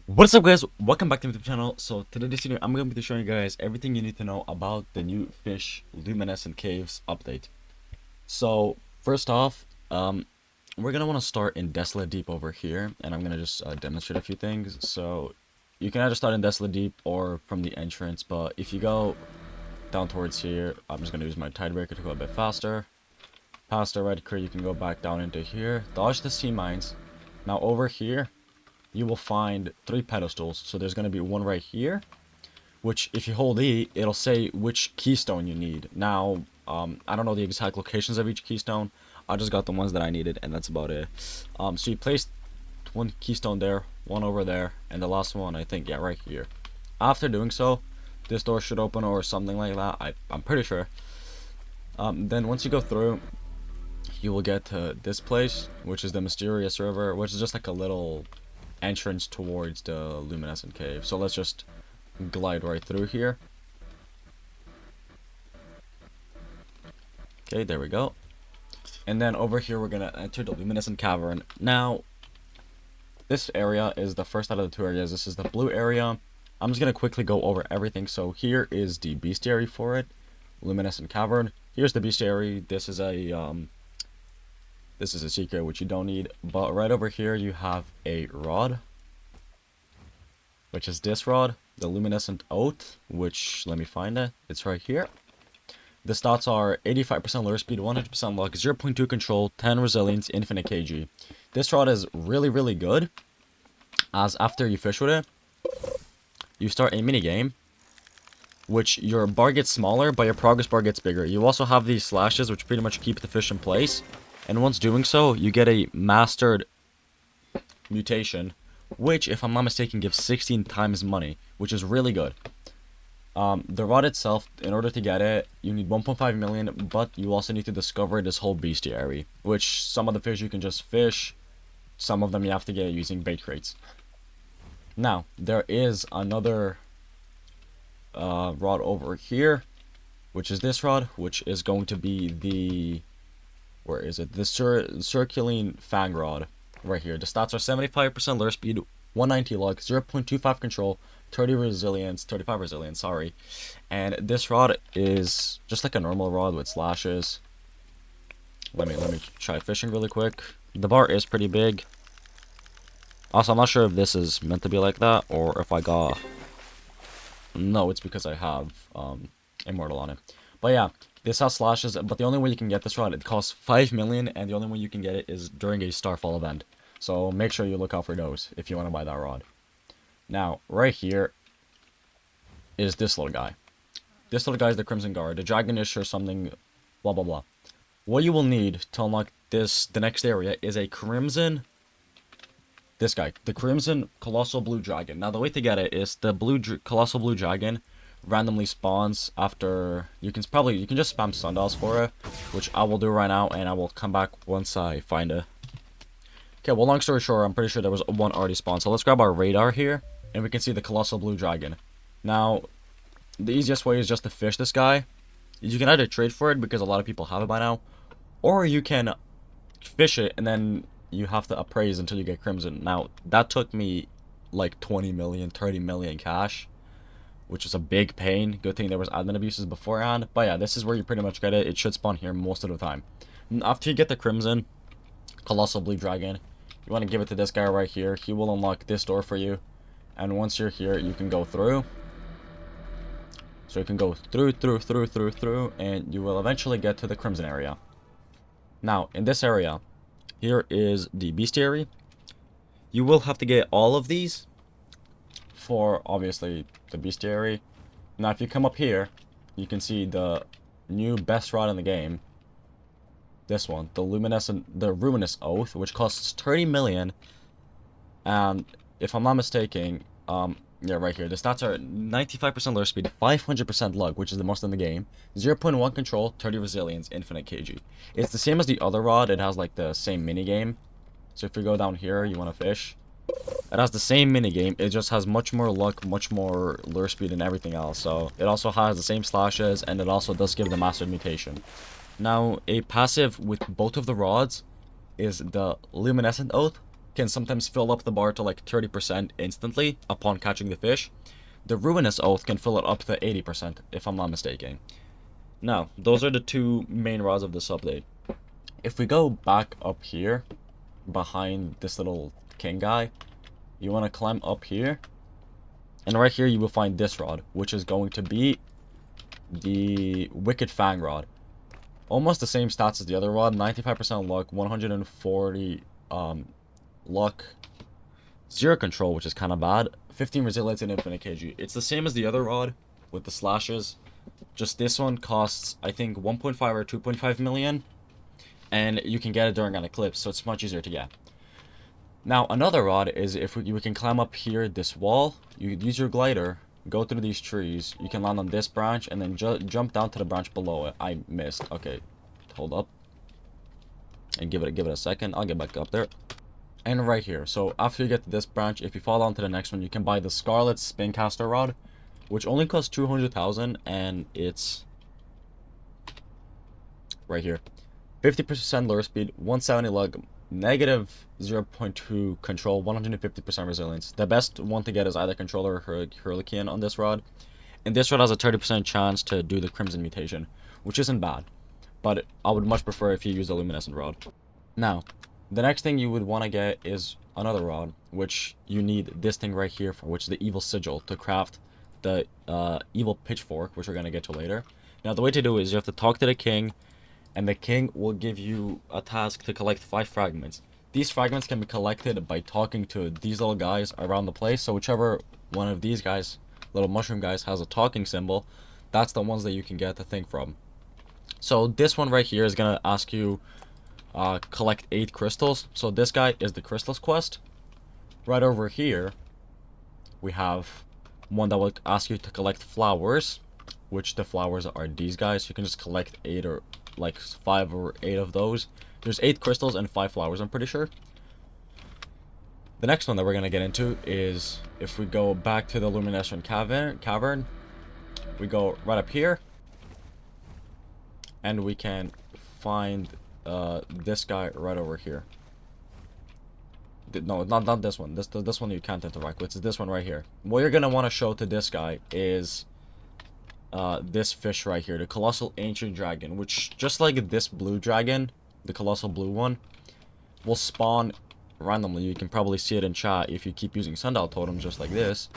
What's up, guys? Welcome back to my YouTube channel. So today this video I'm going to be showing you guys everything you need to know about the new Fisch Luminescent Caves update. So first off, we're gonna want to start in Desolate Deep over here, and I'm gonna just demonstrate a few things. So you can either start in Desolate Deep or from the entrance, but if you go down towards here, I'm just gonna use my tidebreaker to go a bit faster. Past the red crate, you can go back down into here, dodge the sea mines. Now over here you will find 3 pedestals. So there's going to be one right here, which if you hold E, it'll say which keystone you need. Now, I don't know the exact locations of each keystone. I just got the ones that I needed, and that's about it. So you place one keystone there, one over there, and the last one, I think, yeah, right here. After doing so, this door should open or something like that. I'm pretty sure. Then once you go through, you will get to this place, which is the Mysterious River, which is just like a little entrance towards the Luminescent Cave. So let's just glide right through here. Okay, there we go. And then over here we're gonna enter the Luminescent Cavern. Now, this area is the first out of the 2 areas. This is the blue area. I'm just gonna quickly go over everything. So here is the bestiary for it, Luminescent Cavern. Here's the bestiary. This is a secret which you don't need, but right over here you have a rod, which is this rod, the Luminescent Oath, which, let me find it, it's right here. The stats are 85% lure speed, 100% luck, 0.2 control, 10 resilience, infinite kg. This rod is really good, as after you fish with it, you start a mini game, which your bar gets smaller, but your progress bar gets bigger. You also have these slashes, which pretty much keep the fish in place. And once doing so, you get a mastered mutation, which, if I'm not mistaken, gives 16 times money, which is really good. The rod itself, in order to get it, you need 1.5 million, but you also need to discover this whole bestiary, which some of the fish you can just fish, some of them you have to get using bait crates. Now, there is another rod over here, which is this rod, which is going to be the... where is it? The Circuline Fang Rod. Right here. The stats are 75% lure speed, 190 luck, 0.25 control, 30 resilience, 35 resilience, sorry. And this rod is just like a normal rod with slashes. Let me try fishing really quick. The bar is pretty big. Also, I'm not sure if this is meant to be like that or if I got... No, it's because I have Immortal on it. But yeah, this has slashes, but the only way you can get this rod, it costs 5 million, and the only way you can get it is during a Starfall event. So make sure you look out for those if you want to buy that rod. Now, right here is this little guy. This little guy is the Crimson Guard, the Dragonish or something, blah blah blah. What you will need to unlock this, the next area, is a Crimson... This guy, the Crimson Colossal Blue Dragon. Now, the way to get it is the Colossal Blue Dragon randomly spawns after... You can just spam sundials for it, which I will do right now, and I will come back once I find it. Okay, well, long story short, I'm pretty sure there was one already spawned. So let's grab our radar here, and we can see the Colossal Blue Dragon. Now, the easiest way is just to fish this guy. You can either trade for it, because a lot of people have it by now, or you can fish it, and then you have to appraise until you get Crimson. Now, that took me like 20 million, 30 million cash, which is a big pain. Good thing there was admin abuses beforehand. But yeah, this is where you pretty much get it. It should spawn here most of the time. And after you get the Crimson Colossal Blue Dragon, you want to give it to this guy right here. He will unlock this door for you. And once you're here, you can go through. So you can go through, and you will eventually get to the Crimson area. Now, in this area, here is the bestiary. You will have to get all of these for, obviously, the bestiary. Now, if you come up here, you can see the new best rod in the game. This one, the Ruinous Oath, which costs 30 million. And if I'm not mistaken, yeah, right here, the stats are 95% lure speed, 500% luck, which is the most in the game, 0.1 control, 30 resilience, infinite kg. It's the same as the other rod. It has like the same mini game. So if you go down here, you want to fish. It has the same mini game. It just has much more luck, much more lure speed, and everything else. So it also has the same slashes, and it also does give the mastered mutation. Now, a passive with both of the rods is the Luminescent Oath. can sometimes fill up the bar to like 30% instantly upon catching the fish. The Ruinous Oath can fill it up to 80%, if I'm not mistaken. Now, those are the two main rods of this update. If we go back up here, behind this little king guy, you want to climb up here, and right here you will find this rod, which is going to be the Wicked Fang rod. Almost the same stats as the other rod, 95% luck, 140 luck, 0 control, which is kind of bad, 15 resilience, and infinite kg. It's the same as the other rod with the slashes, just this one costs, I think, 1.5 or 2.5 million, and you can get it during an eclipse, so it's much easier to get. Now, another rod is if we can climb up here, this wall, you use your glider, go through these trees, you can land on this branch, and then jump down to the branch below it. I missed. Okay, hold up. And give it a second. I'll get back up there. And right here. So after you get to this branch, if you fall on to the next one, you can buy the Scarlet Spincaster rod, which only costs 200,000, and it's right here. 50% lure speed, 170 lug, negative 0.2 control, 150% resilience. The best one to get is either controller or Hurricane on this rod. And this rod has a 30% chance to do the Crimson Mutation, which isn't bad. But I would much prefer if you use the Luminescent rod. Now, the next thing you would want to get is another rod, which you need this thing right here for, which is the Evil Sigil, to craft the Evil Pitchfork, which we're going to get to later. Now, the way to do it is you have to talk to the king, and the king will give you a task to collect 5 fragments. These fragments can be collected by talking to these little guys around the place, so whichever one of these guys, little mushroom guys, has a talking symbol, that's the ones that you can get the thing from. So this one right here is going to ask you collect 8 crystals. So this guy is the crystals quest. Right over here, we have one that will ask you to collect flowers, which the flowers are these guys. You can just collect 8 or like 5 or 8 of those. There's 8 crystals and 5 flowers, I'm pretty sure. The next one that we're going to get into is if we go back to the Luminescent Cavern, we go right up here, and we can find this guy right over here. No, not this one. This one you can't interact with. It's this one right here. What you're going to want to show to this guy is this fish right here, the Colossal Ancient Dragon, which, just like this blue dragon, the Colossal Blue one, will spawn randomly. You can probably see it in chat if you keep using Sundial Totems just like this.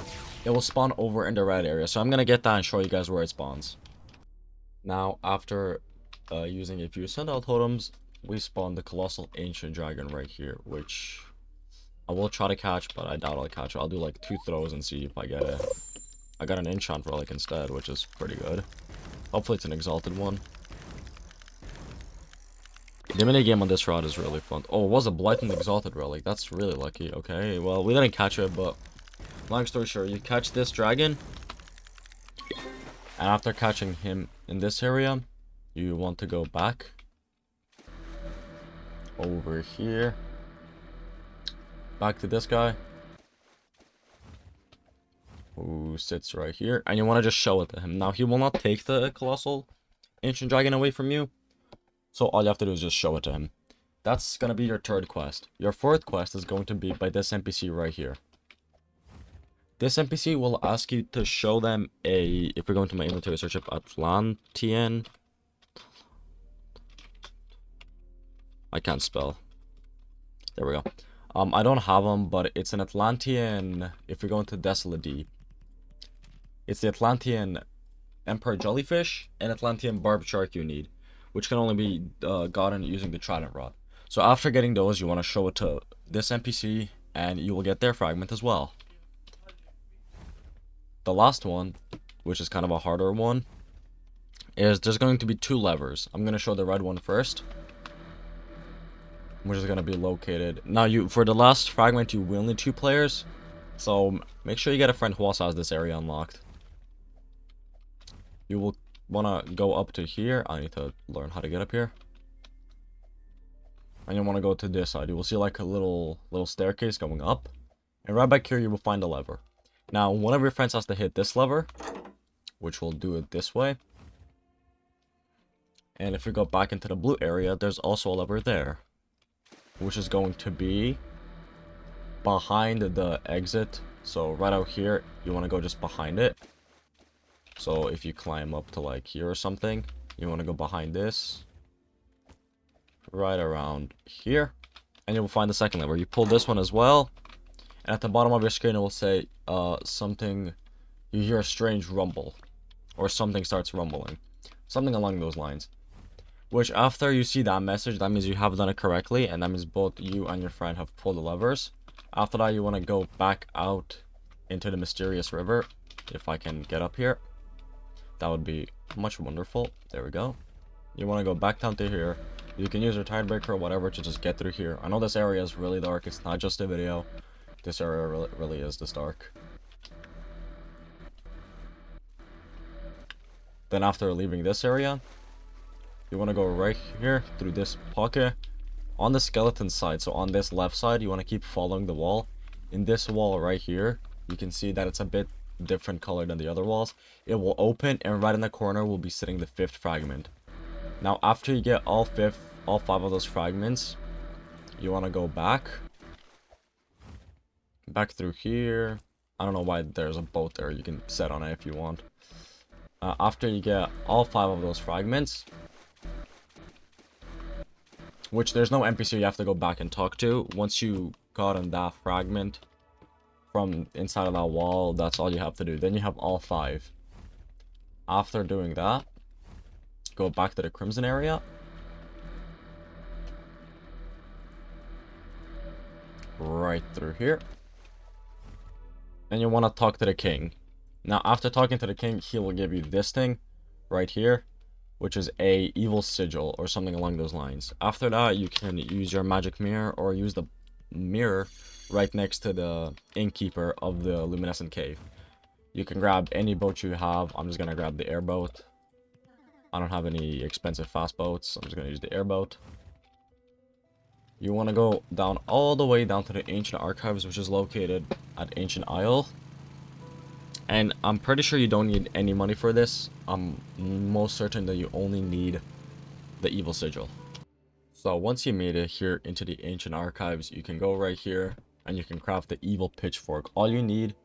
It will spawn over in the red area. So I'm going to get that and show you guys where it spawns. Now, after using a few Sundial Totems, we spawn the Colossal Ancient Dragon right here, which I will try to catch, but I doubt I'll catch it. I'll do like 2 throws and see if I get it. I got an enchant relic instead, which is pretty good. Hopefully it's an exalted one. The minigame on this rod is really fun. Oh, it was a Blighted Exalted relic. That's really lucky. Okay, well, we didn't catch it, but long story short, you catch this dragon, and after catching him in this area, you want to go back over here, back to this guy, who sits right here, and you want to just show it to him. Now, he will not take the Colossal Ancient Dragon away from you, so all you have to do is just show it to him. That's going to be your 3rd quest. Your 4th quest is going to be by this NPC right here. This NPC will ask you to show them a, if we're going to my inventory, search up Atlantean. I can't spell. There we go. I don't have them, but it's an Atlantean, if you're going to Desolate Deep. It's the Atlantean Emperor Jellyfish and Atlantean Barb Shark you need, which can only be gotten using the Trident Rod. So after getting those, you want to show it to this NPC, and you will get their fragment as well. The last one, which is kind of a harder one, is there's going to be 2 levers. I'm going to show the red one first, which is going to be located. Now, for the last fragment, you will need 2 players, so make sure you get a friend who also has this area unlocked. You will want to go up to here. I need to learn how to get up here. And you want to go to this side. You will see like a little staircase going up, and right back here you will find a lever. Now, one of your friends has to hit this lever, which will do it this way. And if we go back into the blue area, there's also a lever there, which is going to be behind the exit. So right out here, you want to go just behind it. So if you climb up to like here or something, you want to go behind this. Right around here. And you will find the second lever. You pull this one as well. And at the bottom of your screen, it will say something. You hear a strange rumble. Or something starts rumbling. Something along those lines. Which after you see that message, that means you have done it correctly. And that means both you and your friend have pulled the levers. After that, you want to go back out into the mysterious river. If I can get up here. That would be much wonderful. There we go. You want to go back down to here. You can use your tidebreaker or whatever to just get through here. I know this area is really dark. It's not just a video. This area really is this dark. Then after leaving this area, you want to go right here through this pocket. On the skeleton side, so on this left side, you want to keep following the wall. In this wall right here, you can see that it's a bit different color than the other walls. It will open, and right in the corner will be sitting the 5th fragment. Now, after you get all 5 of those fragments, you want to go back through here. I don't know why there's a boat there. You can set on it if you want. After you get all 5 of those fragments, which there's no NPC you have to go back and talk to. Once you gotten that fragment from inside of that wall, that's all you have to do. Then you have all 5. After doing that, go back to the Crimson area. Right through here. And you want to talk to the king. Now, after talking to the king, he will give you this thing right here, which is a evil sigil or something along those lines. After that, you can use your magic mirror or use the mirror right next to the innkeeper of the Luminescent cave. You can grab any boat you have. I'm just going to grab the airboat. I don't have any expensive fast boats. I'm just going to use the airboat. You want to go down all the way down to the Ancient Archives, which is located at Ancient Isle. And I'm pretty sure you don't need any money for this. I'm most certain that you only need the Evil Sigil. So once you made it here into the Ancient Archives, you can go right here and you can craft the Evil Pitchfork. All you need,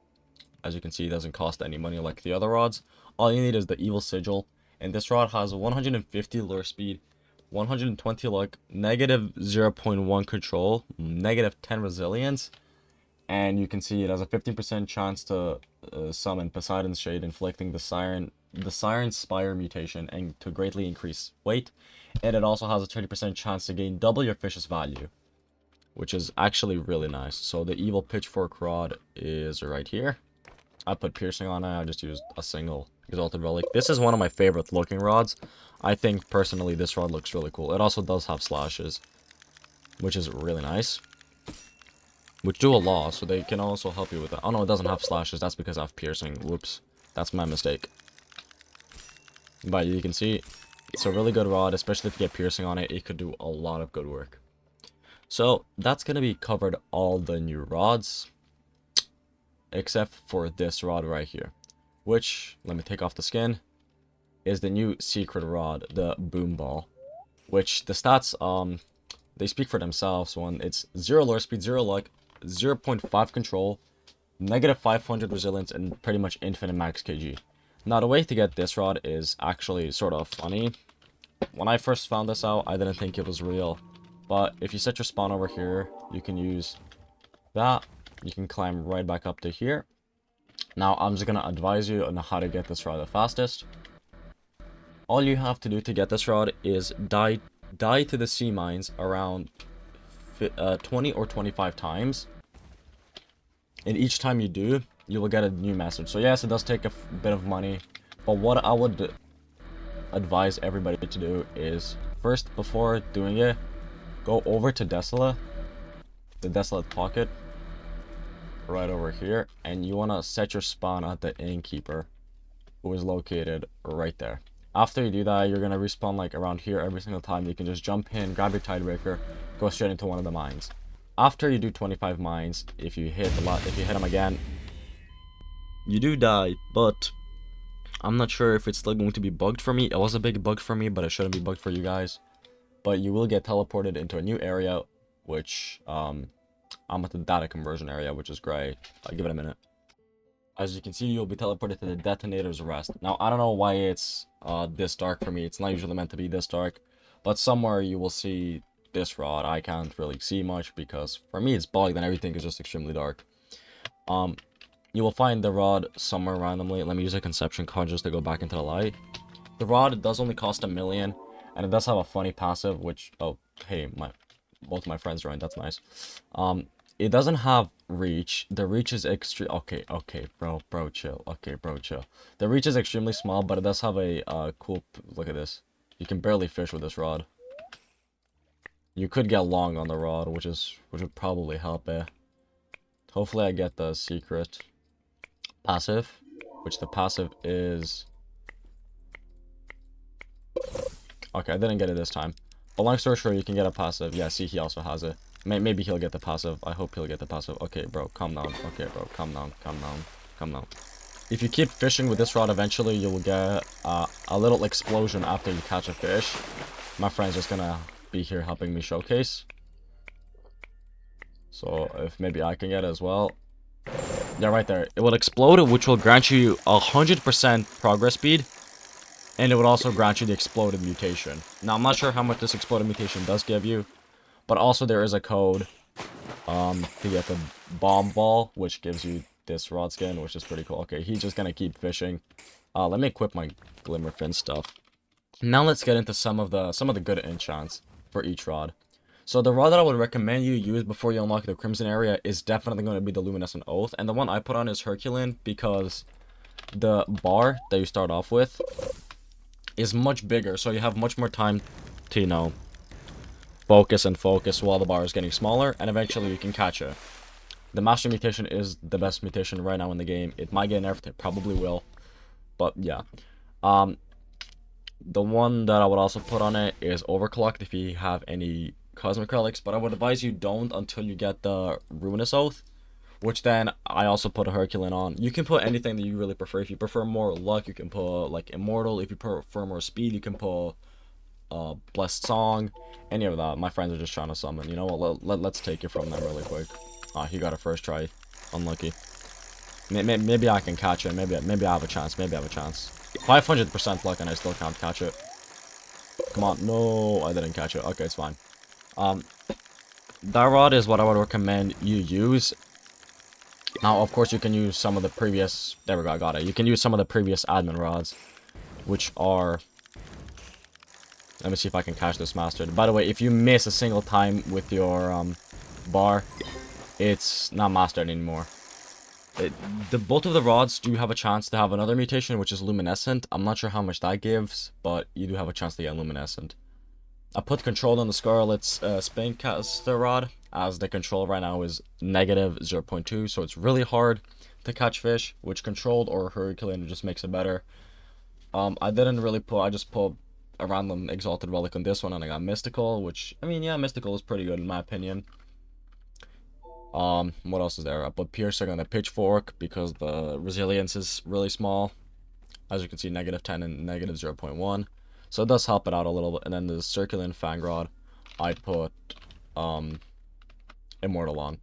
as you can see, it doesn't cost any money like the other rods. All you need is the Evil Sigil. And this rod has 150 lure speed, 120 luck, negative 0.1 control, negative 10 resilience, and you can see it has a 15% chance to summon Poseidon's Shade, inflicting the Siren Spire mutation, and to greatly increase weight. And it also has a 30% chance to gain double your fish's value, which is actually really nice. So the Evil Pitchfork rod is right here. I put piercing on it. I just used a single Exalted Relic. This is one of my favorite looking rods. I think personally this rod looks really cool. It also does have slashes, which is really nice, which do a lot, so they can also help you with that. Oh no, it doesn't have slashes. That's because I have piercing. Whoops, that's my mistake. But you can see it's a really good rod, especially if you get piercing on it. It could do a lot of good work. So that's gonna be covered all the new rods, except for this rod right here, which, let me take off the skin, is the new secret rod, the Boom Ball, which the stats, they speak for themselves. One, it's 0 lure speed, 0 luck, 0.5 control, negative 500 resilience, and pretty much infinite max kg. Now, the way to get this rod is actually sort of funny. When I first found this out, I didn't think it was real, but if you set your spawn over here, you can use that. You can climb right back up to here. Now, I'm just going to advise you on how to get this rod the fastest. All you have to do to get this rod is die to the sea mines around 20 or 25 times. And each time you do, you will get a new message. So yes, it does take a bit of money. But what I would advise everybody to do is, first, before doing it, go over to Desolate, the Desolate Pocket, right over here, and you want to set your spawn at the innkeeper, who is located right there. After you do that, you're going to respawn like around here every single time. You can just jump in, grab your tidebreaker, go straight into one of the mines. After you do 25 mines, if you hit them again, you do die, but I'm not sure if it's still going to be bugged for me. It was a big bug for me, but it shouldn't be bugged for you guys. But you will get teleported into a new area, which I'm at the data conversion area, which is great. I'll give it a minute. As you can see, you'll be teleported to the detonator's rest. Now, I don't know why it's this dark for me. It's not usually meant to be this dark. But somewhere you will see this rod. I can't really see much because for me it's bugged and everything is just extremely dark. You will find the rod somewhere randomly. Let me use a conception card just to go back into the light. The rod does only cost 1 million. And it does have a funny passive, which... Oh, hey, both my friends joined. That's nice. It doesn't have reach. The reach is extreme. Okay, bro, chill. Okay, bro, chill. The reach is extremely small, but it does have a cool. Look at this. You can barely fish with this rod. You could get long on the rod, which would probably help it. Hopefully, I get the secret passive, which the passive is. Okay, I didn't get it this time. But long story short, you can get a passive. Yeah, see, he also has it. Maybe he'll get the passive. I hope he'll get the passive. Okay, bro, calm down. Okay, bro, calm down, calm down, calm down. If you keep fishing with this rod, eventually you'll get a little explosion after you catch a fish. My friend's just gonna be here helping me showcase. So if maybe I can get it as well. Yeah, right there. It will explode, which will grant you 100% progress speed. And it would also grant you the exploded mutation. Now, I'm not sure how much this exploded mutation does give you. But also there is a code to get the bomb ball, which gives you this rod skin, which is pretty cool. Okay, he's just gonna keep fishing. Let me equip my glimmer fin stuff. Now let's get into some of the good enchants for each rod. So the rod that I would recommend you use before you unlock the Crimson area is definitely going to be the Luminescent Oath. And the one I put on is Herculean because the bar that you start off with is much bigger, so you have much more time to, you know, focus and focus while the bar is getting smaller, and eventually you can catch it. The Master Mutation is the best mutation right now in the game. It might get nerfed, it probably will, but yeah. The one that I would also put on it is Overclocked if you have any Cosmic Relics, but I would advise you don't until you get the Ruinous Oath, which then I also put a Herculean on. You can put anything that you really prefer. If you prefer more luck, you can put like Immortal. If you prefer more speed, you can put Blessed Song, any of that. My friends are just trying to summon. You know what? Let's take it from them really quick. He got a first try. Unlucky. Maybe I can catch it. Maybe I have a chance. Maybe I have a chance. 500% luck and I still can't catch it. Come on. No, I didn't catch it. Okay, it's fine. That rod is what I would recommend you use. Now, of course, you can use some of the previous... There we go, I got it. You can use some of the previous admin rods, which are... Let me see if I can catch this mastered. By the way, if you miss a single time with your bar, it's not mastered anymore. Both of the rods do have a chance to have another mutation, which is Luminescent. I'm not sure how much that gives, but you do have a chance to get Luminescent. I put control on the Scarlet's Spincaster rod, as the control right now is negative 0.2, so it's really hard to catch fish, which controlled or Herculean just makes it better. I didn't really put, I just put a random Exalted Relic on this one, and I got Mystical, which, I mean, yeah, Mystical is pretty good in my opinion. What else is there? I put Piercing on the Pitchfork, because the resilience is really small. As you can see, negative 10 and negative 0.1. So it does help it out a little bit. And then the Circulant Fang Rod, I put, Immortal on,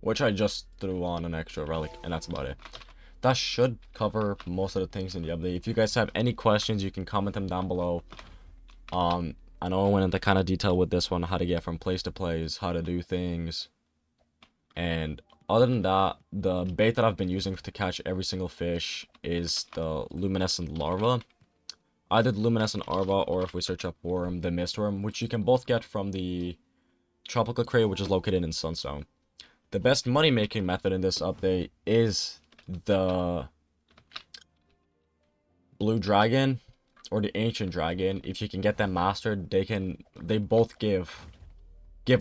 which I just threw on an extra relic, and that's about it. That should cover most of the things in the update. If you guys have any questions, you can comment them down below. I know I went into kind of detail with this one, how to get from place to place, how to do things. And other than that, the bait that I've been using to catch every single fish is the Luminescent Larva. Either the Luminescent Larva, or if we search up Worm, the Mistworm, which you can both get from the Tropical Crate, which is located in Sunstone. The best money-making method in this update is the Blue Dragon or the Ancient Dragon. If you can get them mastered, they both give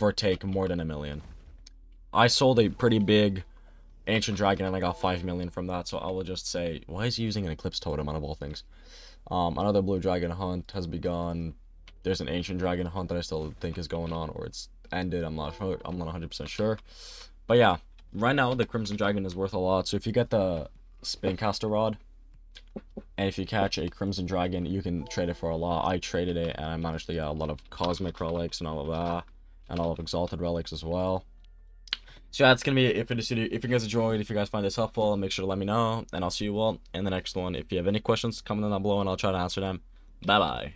or take more than 1 million. I sold a pretty big Ancient Dragon and I got 5 million from that, so I will just say, why is he using an Eclipse Totem out of all things? Another Blue Dragon hunt has begun. There's an Ancient Dragon hunt that I still think is going on, or it's ended. I'm not sure. I'm not 100% sure. But yeah, right now the Crimson Dragon is worth a lot. So if you get the Spincaster Rod, and if you catch a Crimson Dragon, you can trade it for a lot. I traded it, and I managed to get a lot of Cosmic Relics and all of that, and all of Exalted Relics as well. So yeah, that's gonna be it for this video. If you guys enjoyed, if you guys find this helpful, make sure to let me know, and I'll see you all in the next one. If you have any questions, comment them down below, and I'll try to answer them. Bye bye.